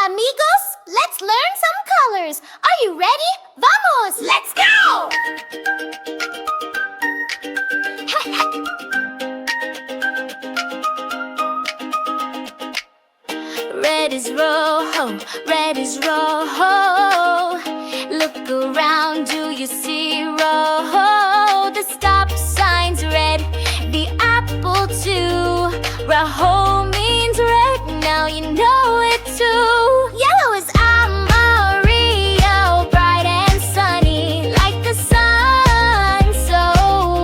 amigos, let's learn some colors. Are you ready? Vamos! Let's go! Red is rojo, red is rojo. Look around, do you see rojo? The stop sign's red, the apple too. Rojo means red, now you know it too. Yellow is amarillo, bright and sunny, like the sun, so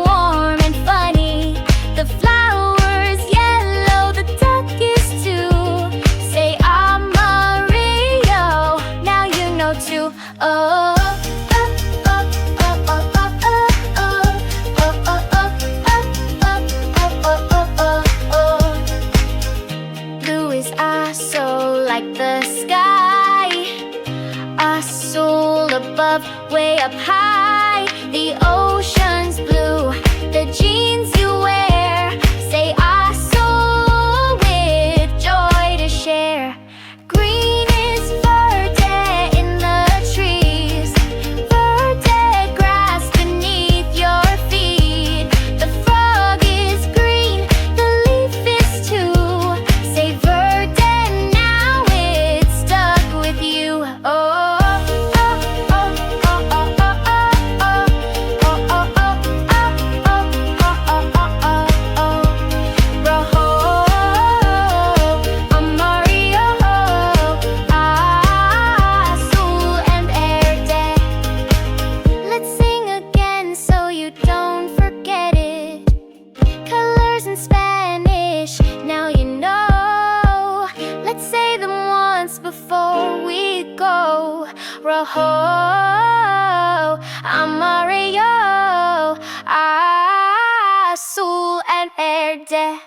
warm and funny. The flower's yellow, the duck is too. Say amarillo, now you know too. Oh. Like the sky, AZUL above, way up high. The ocean's blue, the jeans you wear. Say AZUL with joy to share. Green is verde in the trees, verde grass beneath your feet. The frog is green, the leaf is too. Say verde, before we go. Rojo, amarillo, AZUL and verde.